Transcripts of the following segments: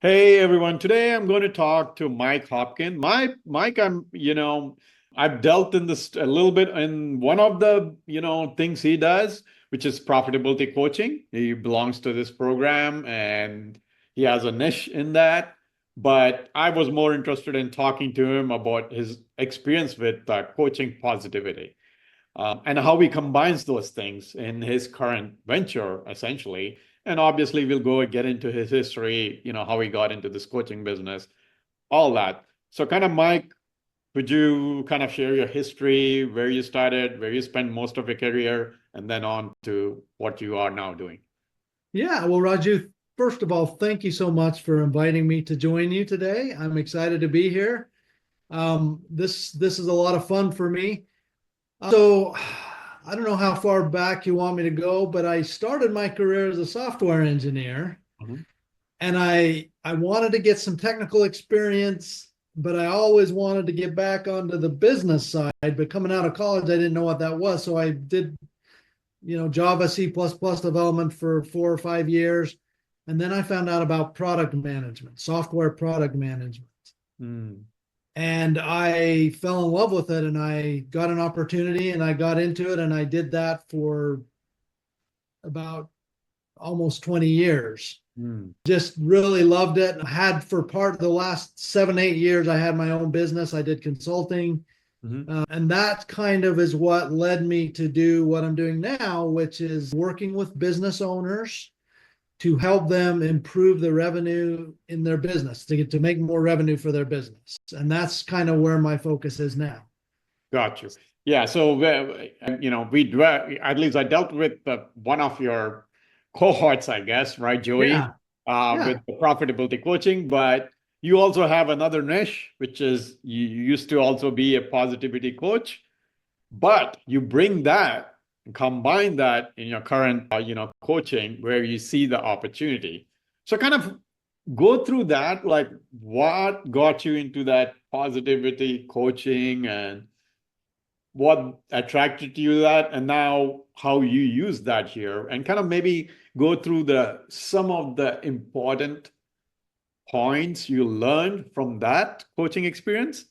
Hey everyone, today I'm going to talk to Mike Hopkins. Mike, I've dealt in this a little bit in one of the, things he does, which is profitability coaching. He belongs to this program and he has a niche in that. But I was more interested in talking to him about his experience with coaching positivity and how he combines those things in his current venture, essentially. And obviously, we'll go and get into his history, how he got into this coaching business, all that. So, kind of, Mike, could you kind of share your history, where you started, where you spent most of your career, and then on to what you are now doing? Yeah, well, Raju, first of all, thank you so much for inviting me to join you today. I'm excited to be here. This is a lot of fun for me. So, I don't know how far back you want me to go, but I started my career as a software engineer, Mhm. and I wanted to get some technical experience, but I always wanted to get back onto the business side. But coming out of college, I didn't know what that was, so I did Java, C++ development for 4 or 5 years. And then I found out about product management, software product management. Mm. And I fell in love with it and I got an opportunity and I got into it and I did that for about almost 20 years. Mm. Just really loved it. I had for part of the last 7, 8 years, I had my own business. I did consulting. Mhm. And that kind of is what led me to do what I'm doing now, which is working with business owners to help them improve the revenue in their business, to get to make more revenue for their business. And that's kind of where my focus is now. Got you. Yeah. So, at least I dealt with one of your cohorts, I guess, right, Joey, Yeah. Yeah. with the profitability coaching. But you also have another niche, which is you used to also be a positivity coach, but you bring that, combine that in your current, coaching where you see the opportunity. So, kind of go through that, like what got you into that positivity coaching and what attracted you to that and now how you use that here and kind of maybe go through the some of the important points you learned from that coaching experience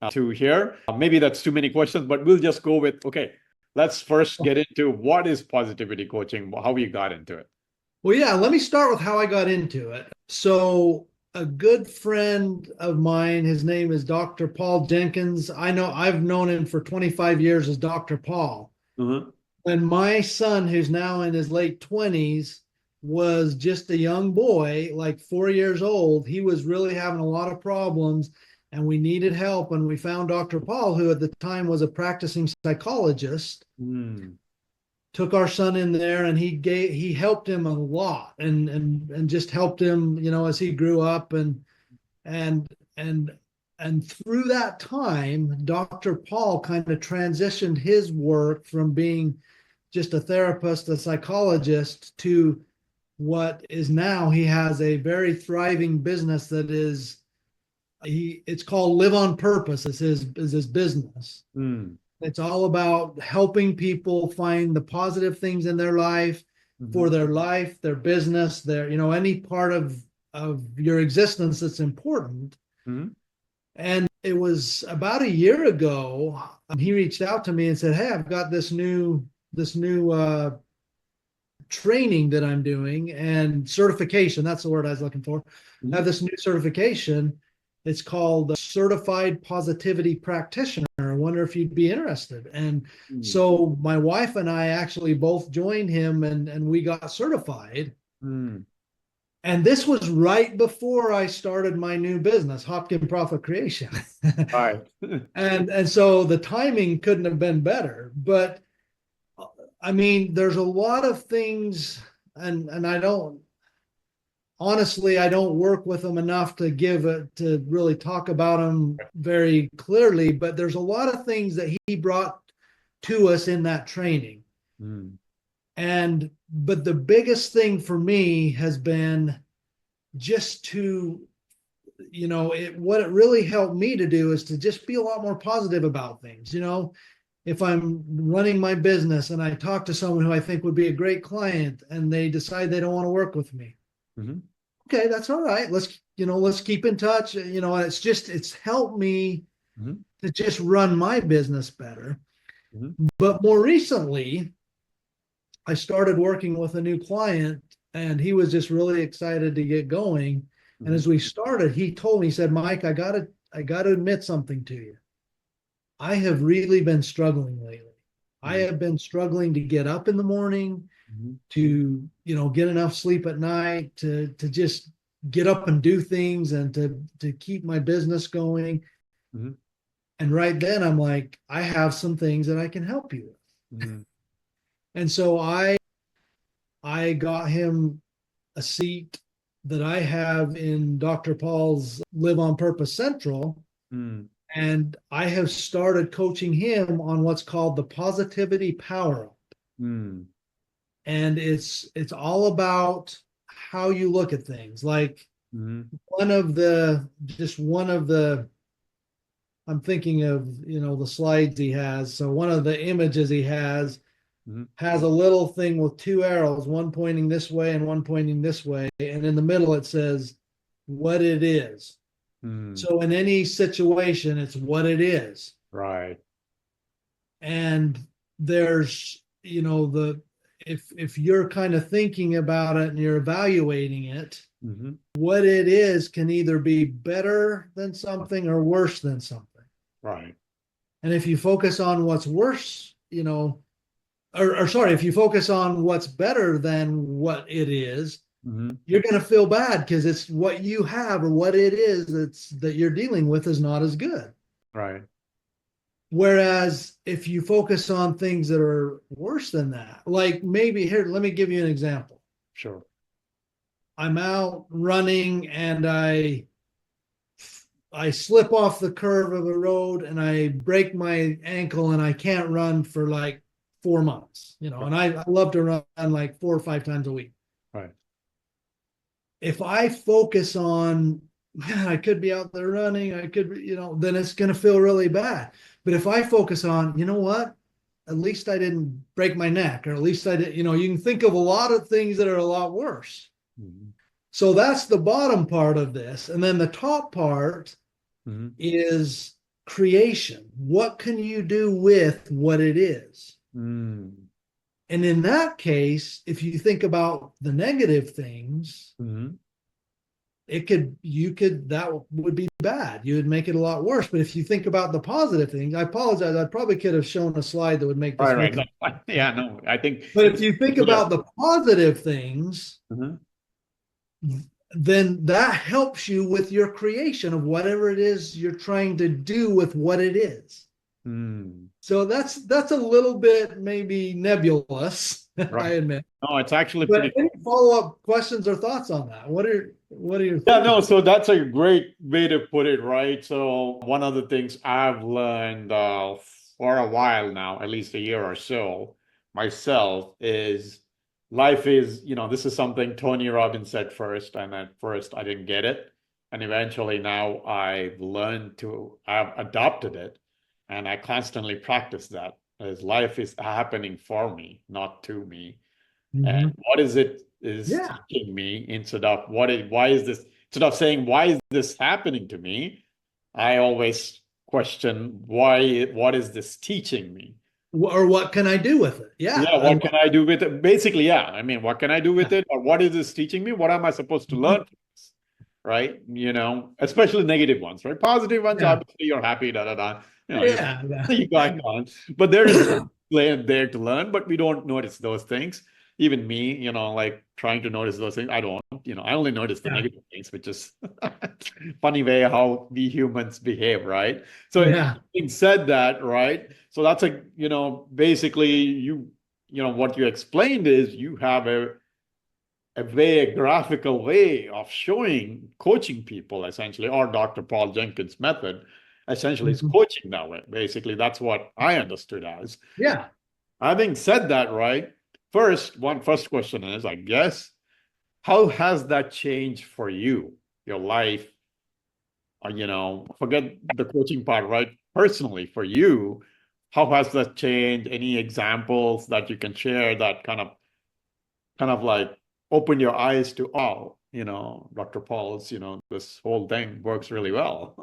to here. Maybe that's too many questions, but we'll just go with okay, let's first get into what is positivity coaching, how you got into it. Well, yeah, let me start with how I got into it. So, a good friend of mine, his name is Dr. Paul Jenkins. I've known him for 25 years as Dr. Paul. Uh-huh. When my son, who's now in his late 20s, was just a young boy, like 4 years old, he was really having a lot of problems and we needed help. And we found Dr. Paul, who at the time was a practicing psychologist, Mm. took our son in there and he helped him a lot and just helped him, as he grew up and and and through that time, Dr. Paul kind of transitioned his work from being just a therapist, a psychologist, to what is now he has a very thriving business that is it's called Live on Purpose is his business. Mm. It's all about helping people find the positive things in their life, for Mhm. their life, their business, their any part of your existence that's important. Mhm. And it was about a year ago, he reached out to me and said, "Hey, I've got this new training that I'm doing and certification. That's the word I was looking for. I have Mhm. this new certification. It's called Certified Positivity Practitioner. I wonder if you'd be interested." And Mhm. so my wife and I actually both joined him and we got certified. Mm. And this was right before I started my new business, Hopkins Profit Creation. All right. and so the timing couldn't have been better. But I mean, there's a lot of things, and I don't honestly, I don't work with them enough to give it to really talk about them very clearly. But there's a lot of things that he brought to us in that training. Mm. And but the biggest thing for me has been just to what it really helped me to do is to just be a lot more positive about things. If I'm running my business and I talk to someone who I think would be a great client and they decide they don't want to work with me, Mhm. okay, that's all right. Let's keep in touch. It's helped me Mhm, to just run my business better. mhm, But more recently, I started working with a new client and he was just really excited to get going. And mhm, as we started, he told me, he said, Mike, I gotta admit something to you. I have really been struggling lately. I mhm, have been struggling to get up in the morning, mhm, to get enough sleep at night, to just get up and do things and to keep my business going. mhm, And right then I'm like, I have some things that I can help you with. mhm, And so I got him a seat that I have in Dr. Paul's Live on Purpose Central. mhm, And I have started coaching him on what's called the Positivity Power Up. mhm, And it's all about how you look at things. Like mhm, one of the I'm thinking of, the slides he has. So one of the images he mhm, has a little thing with two arrows, one pointing this way and one pointing this way. And in the middle, it says what it is. mhm. So in any situation, it's what it is. Right. And there's, if you're kind of thinking about it and you're evaluating it, Mhm. what it is can either be better than something or worse than something. Right. And if you focus on what's worse, or sorry, if you focus on what's better than what it is, Mhm. you're going to feel bad because it's what you have or what it is that you're dealing with is not as good. Right. Whereas if you focus on things that are worse than that, like maybe here, let me give you an example. Sure. I'm out running and I slip off the curve of a road and I break my ankle and I can't run for like 4 months, Right. and I love to run like 4 or 5 times a week. Right. If I focus on, man, I could be out there running, I could, then it's going to feel really bad. But if I focus on, you know what, at least I didn't break my neck, or at least I did, you can think of a lot of things that are a lot worse. Mhm. So that's the bottom part of this. And then the top part Mhm. is creation. What can you do with what it is? Mhm. And in that case, if you think about the negative things, Mhm. that would be bad. You would make it a lot worse. But if you think about the positive things, I apologize. I probably could have shown a slide that would make Right. this Right. look. No, yeah. No. I think But if it's you think clear. about the positive things, Mhm. then that helps you with your creation of whatever it is you're trying to do with what it is. Mhm. So that's a little bit maybe nebulous, I Right. admit. No, it's actually But pretty. any follow-up questions or thoughts on that? What are your Yeah, thoughts? no, so that's a great way to put it, right? So one of the things I've learned for a while now, at least a year or so, myself, is life is, this is something Tony Robbins said first, and at first I didn't get it. And eventually now I've adopted it, and I constantly practice that as life is happening for me, not to me. And Mhm. what is it is Yeah. teaching me instead of why is this, instead of saying, why is this happening to me? I always question what is this teaching me? Or what can I do with it? Yeah. Yeah, what can I do with it? Basically, yeah. I mean, what can I do with Yeah. it? Or what is this teaching me? What am I supposed to learn Mhm. from this? Right? Especially negative ones, right? Positive ones, Yeah. obviously you're happy, you're Yeah. Yeah. you going on. But there is there to learn, but we don't notice those things. Even me, like trying to notice those things, I don't, I only notice the Yeah. negative things, which is funny way how we humans behave, right? So Yeah. having said that, right? So that's basically what you explained is you have a graphical way of showing, coaching people essentially, or Dr. Paul Jenkins' method essentially is Mhm. coaching that way. Basically, that's what I understood as. Yeah. Having said that, right? First question is, I guess, how has that changed for you, your life? Or, forget the coaching part, right? Personally, for you, how has that changed? Any examples that you can share that kind of like open your eyes to, oh, Dr. Paul's, this whole thing works really well.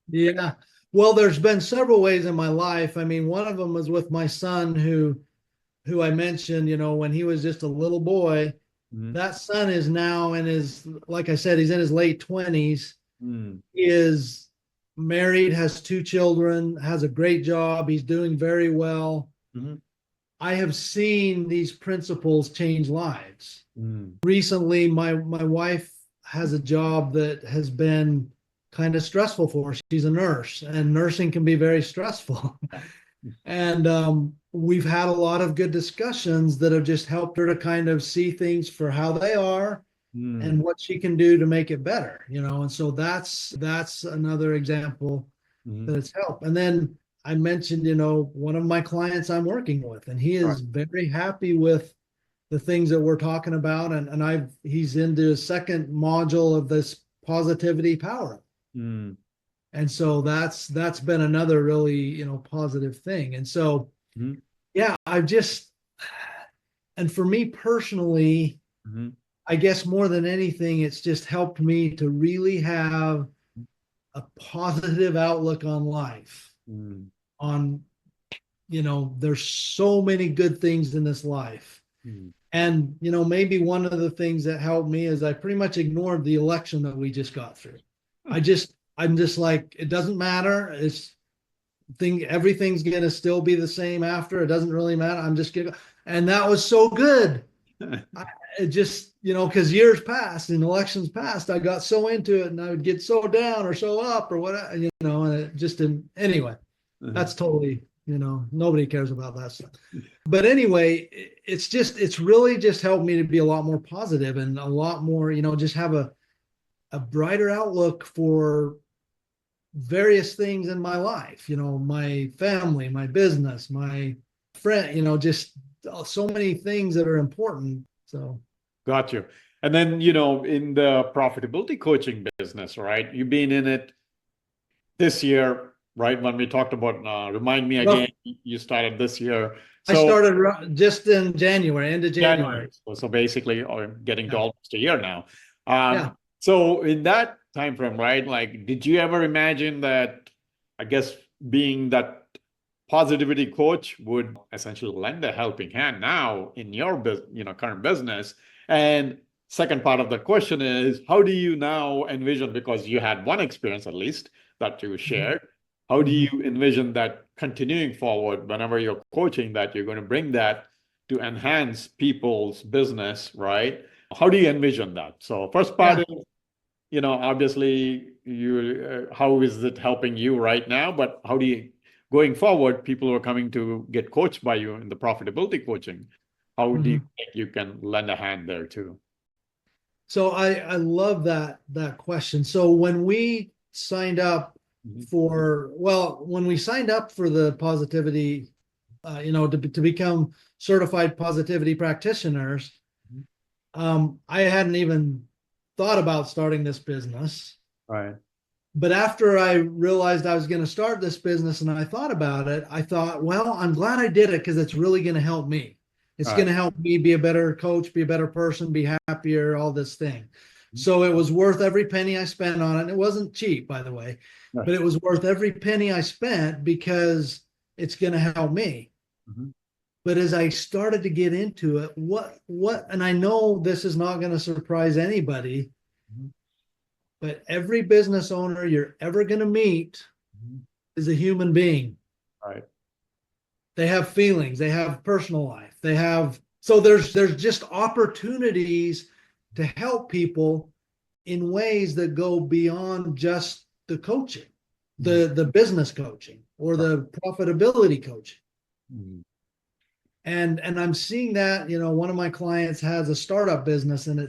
Yeah. Well, there's been several ways in my life. I mean, one of them was with my son who I mentioned, when he was just a little boy. Mhm. That son is now in his, like I said, he's in his late 20s. Mm. He is married, has two children, has a great job. He's doing very well. Mhm. I have seen these principles change lives. Mm. Recently, my wife has a job that has been kind of stressful for her. She's a nurse, and nursing can be very stressful. And we've had a lot of good discussions that have just helped her to kind of see things for how they are and Mm. what she can do to make it better, and so that's another example Mhm. that it's helped. And then I mentioned, one of my clients I'm working with, and he Right. is very happy with the things that we're talking about, and he's into a second module of this positivity power. Mm. And so that's been another really, positive thing. And so, Mhm. yeah, and for me personally, Mhm. I guess more than anything, it's just helped me to really have a positive outlook on life. Mm. On, there's so many good things in this life. Mm. And, maybe one of the things that helped me is I pretty much ignored the election that we just got through. I'm just like, it doesn't matter. Everything's gonna still be the same after. It doesn't really matter. I'm just gonna, and that was so good. It just, because years passed and elections passed, I got so into it and I would get so down or so up or what, and it just didn't. Anyway, Mhm. that's totally, nobody cares about that stuff. But anyway, it's really just helped me to be a lot more positive and a lot more, just have a brighter outlook for various things in my life, my family, my business, my friend, just so many things that are important. So, Got you. And then, in the profitability coaching business, right? You've been in it this year, right? When we talked about, remind me rough, again, you started this year. I So started just in January, end of January. January. So basically, or getting to Yeah. almost a year now. Yeah. So in that time frame, right? Like, did you ever imagine that, I guess, being that positivity coach would essentially lend a helping hand now in your current business? And second part of the question is, how do you now envision, because you had one experience at least that you Mhm. shared, how do Mhm. you envision that continuing forward whenever you're coaching, that you're going to bring that to enhance people's business, right? How do you envision that? So first part Yeah. is, obviously how is it helping you right now? But how do you, going forward, people who are coming to get coached by you in the profitability coaching, how do you Mhm. think you can lend a hand there too? So I love that question. So when we signed up Mhm. when we signed up for the positivity, to become certified positivity practitioners, Mhm. I hadn't even thought about starting this business. Right. But after I realized I was going to start this business and I thought about it, I thought, well, I'm glad I did it because it's really going to help me. It's Right. going to help me be a better coach, be a better person, be happier, all this thing. Mhm. So it was worth every penny I spent on it. And it wasn't cheap, by the way, Right. but it was worth every penny I spent because it's going to help me. Mhm. But as I started to get into it, and I know this is not going to surprise anybody, Mhm. but every business owner you're ever going to meet Mhm. is a human being. Right. They have feelings, they have personal life, so there's just opportunities to help people in ways that go beyond just the coaching, Mhm. the business coaching or Right. the profitability coaching. Mhm. And I'm seeing that, one of my clients has a startup business and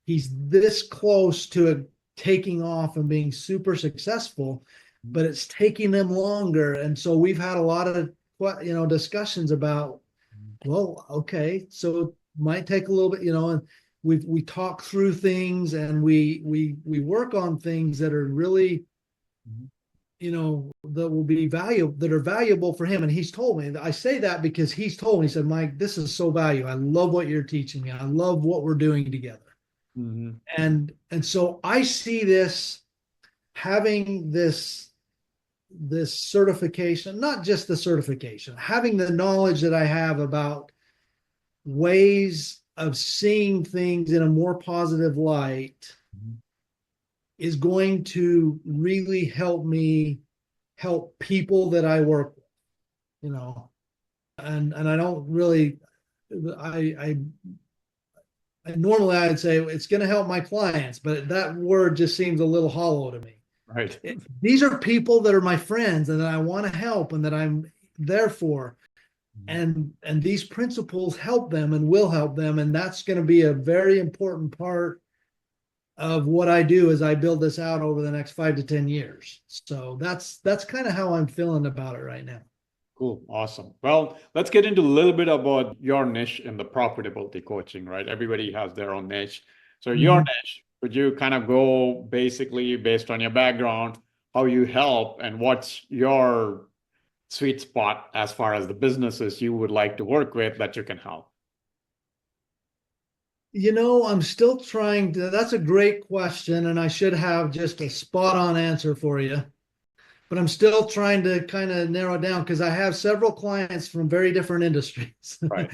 he's this close to it taking off and being super successful, but it's taking them longer. And so we've had a lot of discussions about, well, okay, so it might take a little bit, and we talk through things and we work on things that are really, Mhm. that will be valuable, that are valuable for him. And he's told me, I say that because he's told me, he said, Mike, this is so valuable. I love what you're teaching me. I love what we're doing together. Mhm. And so I see this having this certification, not just the certification, having the knowledge that I have about ways of seeing things in a more positive light is going to really help me help people that I work with, you know. And I don't really I normally I'd say it's going to help my clients, but that word just seems a little hollow to me. Right. These are people that are my friends and that I want to help and that I'm there for. And these principles help them and will help them. And that's going to be a very important part of what I do as I build this out over the next 5 to 10 years. So that's kind of how I'm feeling about it right now. Cool. Awesome. Well, let's get into a little bit about your niche in the profitability coaching, right? Everybody has their own niche. So your Mhm. niche, could you kind of go basically based on your background, how you help and what's your sweet spot as far as the businesses you would like to work with that you can help? I'm still trying to, that's a great question, and I should have just a spot on answer for you. But I'm still trying to kind of narrow down because I have several clients from very different industries. Right.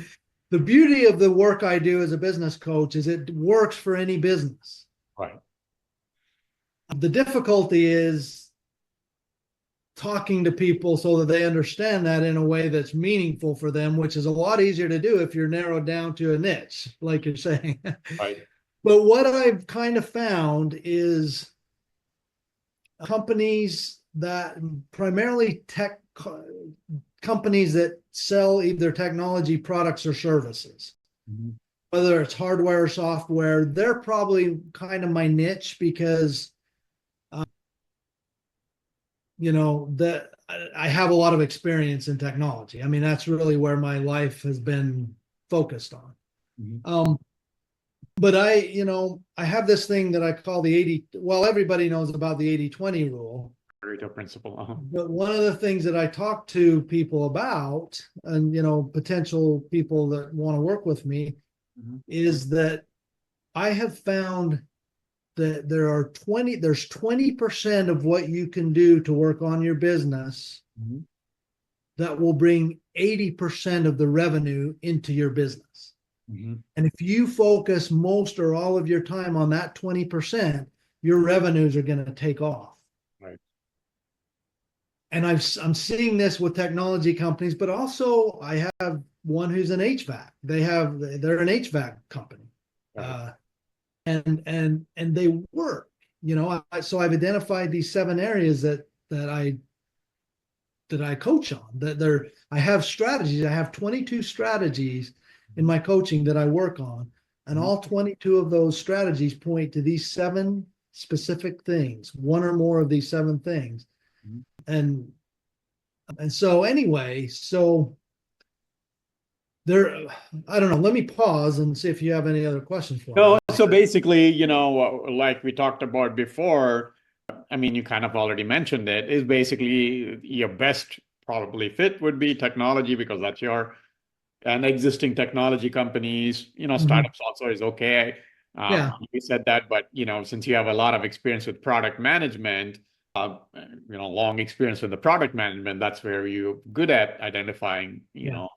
The beauty of the work I do as a business coach is it works for any business. Right. The difficulty is talking to people so that they understand that in a way that's meaningful for them, which is a lot easier to do if you're narrowed down to a niche, like you're saying. Right. But what I've kind of found is companies that primarily tech companies that sell either technology products or services, Mhm. whether it's hardware or software, they're probably kind of my niche because that I have a lot of experience in technology. I mean, that's really where my life has been focused on. Mhm. But I have this thing that I call the 80, well, everybody knows about the 80/20 rule. Pareto principle. But one of the things that I talk to people about, and potential people that want to work with me, Mhm. is that I have found that there's 20% of what you can do to work on your business Mhm. that will bring 80% of the revenue into your business. Mhm. And if you focus most or all of your time on that 20%, your revenues are going to take off. Right. And I'm seeing this with technology companies, but also I have one who's an HVAC. They're an HVAC company, Right. and they work. So I've identified these 7 areas that I coach on. I have strategies. I have 22 strategies in my coaching that I work on, and Mhm. all 22 of those strategies point to these 7 specific things, one or more of these 7 things. Mhm. And so anyway, so there, I don't know. Let me pause and see if you have any other questions for me. No, so basically, like we talked about before, I mean, you kind of already mentioned it, is basically your best probably fit would be technology because that's your and existing technology companies, Mhm. startups also is okay. Yeah, You said that, but since you have a lot of experience with product management, long experience with the product management, that's where you're good at identifying, yeah.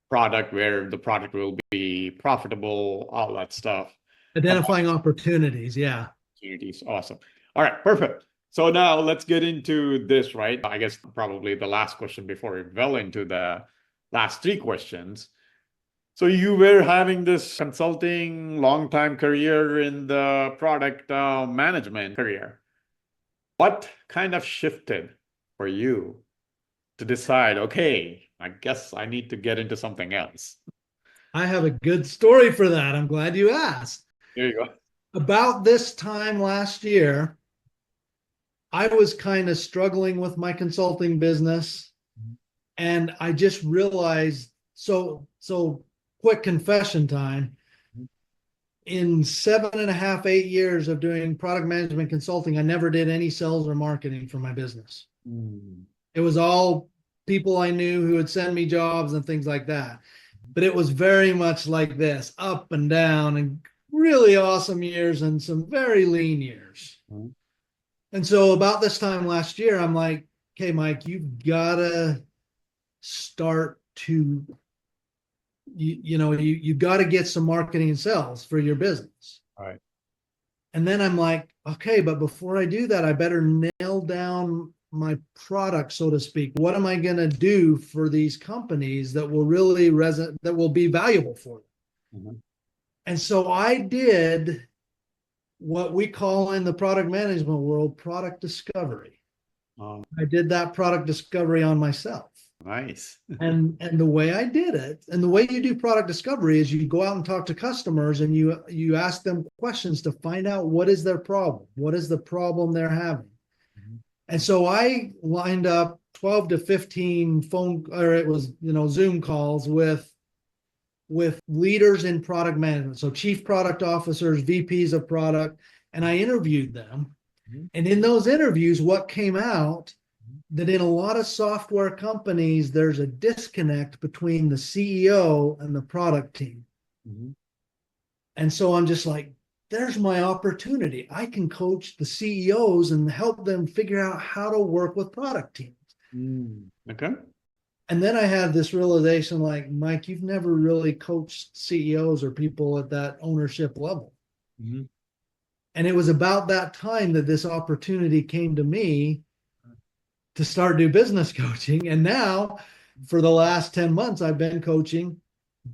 product where the product will be profitable, all that stuff. Identifying opportunities. Yeah. Opportunities. Awesome. All right, perfect. So now let's get into this, right? I guess probably the last question before we well into the last three questions. So you were having this consulting long time career in the product management career. What kind of shifted for you to decide, okay, I guess I need to get into something else? I have a good story for that. I'm glad you asked. There you go. About this time last year, I was kind of struggling with my consulting business, and I just realized, so quick confession time. In 7.5, 8 years of doing product management consulting, I never did any sales or marketing for my business. Mm. It was all people I knew who would send me jobs and things like that. But it was very much like this, up and down, and really awesome years and some very lean years. Mhm. And so about this time last year, I'm like, okay, Mike, you've got to start to, you got to get some marketing and sales for your business. All right. And then I'm like, okay, but before I do that, I better nail down my product, so to speak. What am I going to do for these companies that will really that will be valuable for them? Mhm. And so I did what we call in the product management world product discovery. Oh, I did that product discovery on myself. nice. And the way I did it, and the way you do product discovery is you go out and talk to customers and you ask them questions to find out what is their problem, what is the problem they're having. Mhm. And so I lined up 12 to 15 phone, or it was, Zoom calls with leaders in product management. So chief product officers, VPs of product, and I interviewed them. Mhm. And in those interviews, what came out that in a lot of software companies, there's a disconnect between the CEO and the product team. Mhm. And so I'm just like, there's my opportunity. I can coach the CEOs and help them figure out how to work with product teams. Okay. And then I had this realization like, Mike, you've never really coached CEOs or people at that ownership level. Mhm. And it was about that time that this opportunity came to me to start new business coaching. And now, for the last 10 months, I've been coaching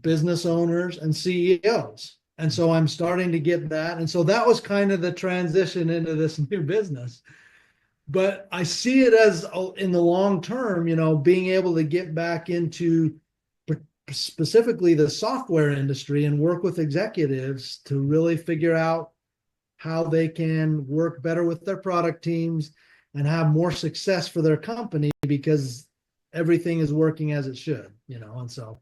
business owners and CEOs. And so I'm starting to get that. And so that was kind of the transition into this new business. But I see it as in the long term, being able to get back into specifically the software industry and work with executives to really figure out how they can work better with their product teams and have more success for their company because everything is working as it should, and so.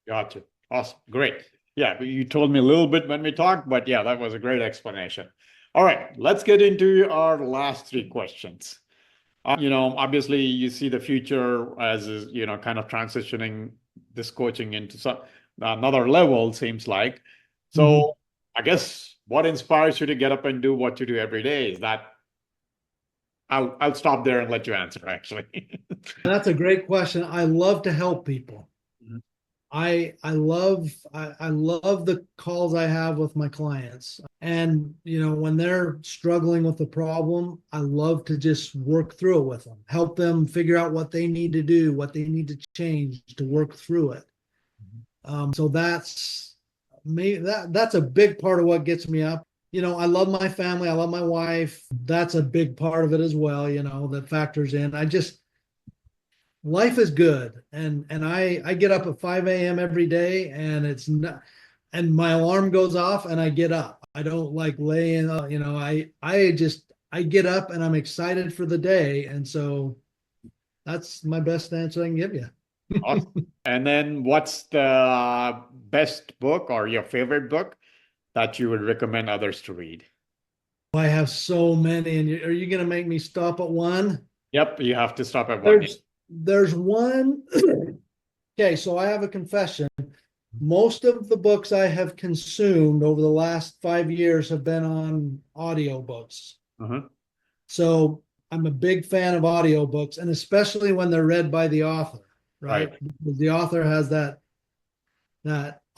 Gotcha. Awesome. Great. Yeah, you told me a little bit when we talked, but yeah, that was a great explanation. All right, let's get into our last three questions. Obviously, you see the future as is, kind of transitioning this coaching into another level, seems like. Mhm. So, I guess what inspires you to get up and do what you do every day? Is that I'll stop there and let you answer, actually. That's a great question. I love to help people. Mhm. I love the calls I have with my clients. And when they're struggling with a problem, I love to just work through it with them, help them figure out what they need to do, what they need to change to work through it. So that's me. That's a big part of what gets me up. I love my family. I love my wife. That's a big part of it as well. That factors in. Life is good, and I get up at 5 a.m. every day, and it's not, and my alarm goes off, and I get up. I don't like laying. I get up, and I'm excited for the day, and so that's my best answer I can give you. Awesome. And then what's the best book or your favorite book that you would recommend others to read? I have so many, and are you going to make me stop at one? Yep, you have to stop at one. There's one. Okay, so I have a confession. Most of the books I have consumed over the last 5 years have been on audiobooks. Uh-huh. So I'm a big fan of audiobooks, and especially when they're read by the author, right? Right. Because the author has that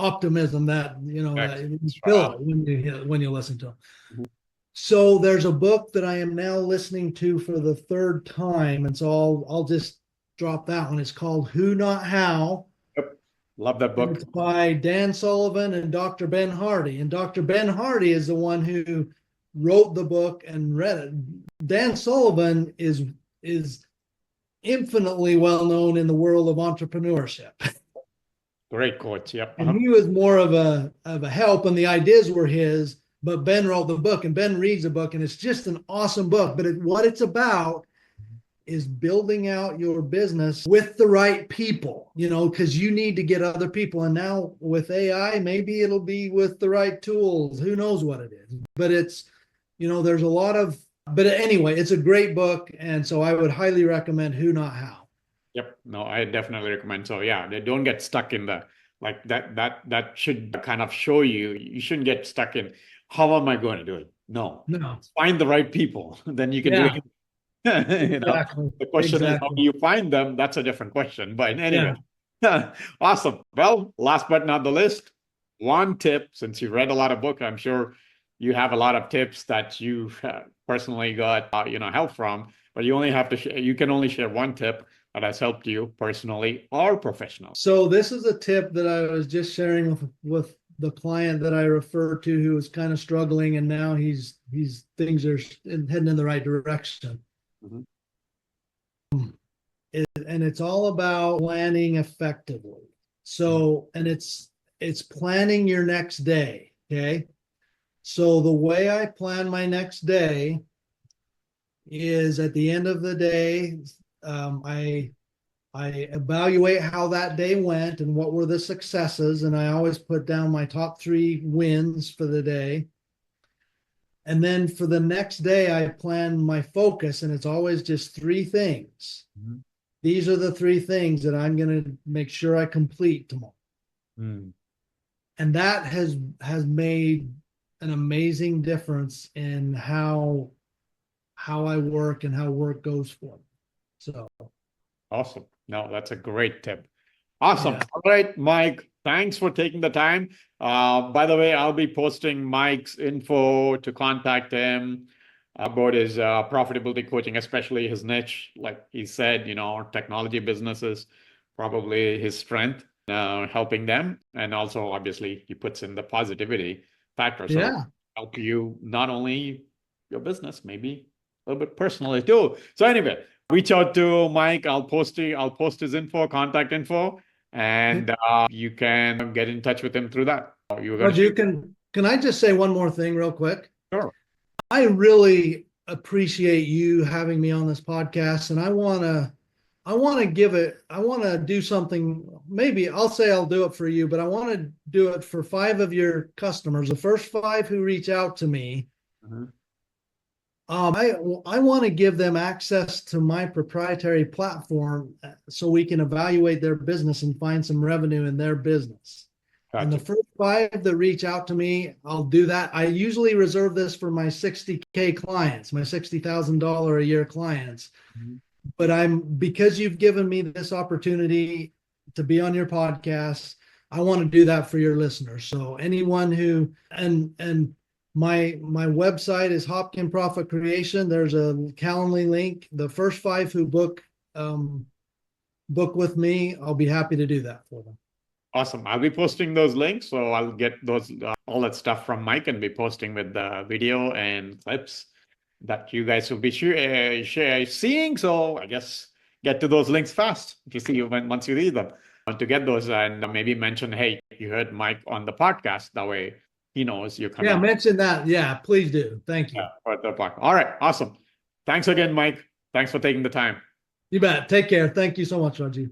optimism that that Excellent. you feel Wow. it when you listen to them. So there's a book that I am now listening to for the third time, and so I'll just drop that one. It's called Who Not How. Yep. Love that And book. it's by Dan Sullivan and Dr. Ben Hardy. And Dr. Ben Hardy is the one who wrote the book and read it. Dan Sullivan is infinitely well known in the world of entrepreneurship. Great quotes. Yep. And he was more of a help, and the ideas were his, but Ben wrote the book, and Ben reads the book, and it's just an awesome book. But what it's about is building out your business with the right people, because you need to get other people. And now with AI, maybe it'll be with the right tools. Who knows what it is? But there's a lot of, but anyway, it's a great book. And so I would highly recommend Who Not How. Yep. No, I definitely recommend. So yeah, they don't get stuck in the Like that should kind of show you, you shouldn't get stuck in how am I going to do it? No. No. Find the right people, then you can do Yeah, it. You know, exactly. the question is how Exactly. do you find them? That's a different question. But anyway, Yeah. awesome. Well, last but not the least, one tip, since you read a lot of book, I'm sure you have a lot of tips that you personally got, help from, but you only have to share, you can only share one tip that has helped you personally or professionally. So this is a tip that I was just sharing with the client that I referred to who was kind of struggling, and now he's things are heading in the right direction. Mhm. And it's all about planning effectively. So, and it's planning your next day. Okay. So the way I plan my next day is at the end of the day, I evaluate how that day went and what were the successes, and I always put down my top 3 wins for the day. And then for the next day, I plan my focus, and it's always just 3 things. Mhm. These are the 3 things that I'm going to make sure I complete tomorrow. Mm. And that has made an amazing difference in how I work and how work goes for me. So Awesome. No, that's a great tip. Awesome. yeah. All right, Mike, thanks for taking the time. By the way, I'll be posting Mike's info to contact him about his profitability coaching, especially his niche. Like he said, technology businesses, probably his strength, helping them. And also, obviously, he puts in the positivity factor. So Yeah. help you not only your business, maybe a little bit personally too. So anyway, reach out to Mike. I'll post his info, contact info, and you can get in touch with him through that. You were going But to you say, can I just say one more thing real quick? sure. I really appreciate you having me on this podcast, and I want to give it, I want to do something. Maybe I'll say I'll do it for you, but I want to do it for 5 of your customers. The first 5 who reach out to me, Mhm. I want to give them access to my proprietary platform so we can evaluate their business and find some revenue in their business. And the Gotcha. first 5 that reach out to me, I'll do that. I usually reserve this for my 60K clients, my $60,000 a year clients. Mhm. But because you've given me this opportunity to be on your podcast, I want to do that for your listeners. So anyone who, and my website is Hopkins Profit Creation. There's a Calendly link. The first 5 who book with me, I'll be happy to do that for them. Awesome. I'll be posting those links, so I'll get those all that stuff from Mike and be posting with the video and clips that you guys will be seeing. So I guess get to those links fast to see once you read them. To get those and maybe mention, hey, you heard Mike on the podcast. That way he knows you're Yeah, coming. mention that. Yeah, please do. Thank you. For the podcast. All right, awesome. Thanks again, Mike. Thanks for taking the time. You bet. Take care. Thank you so much, Rajiv.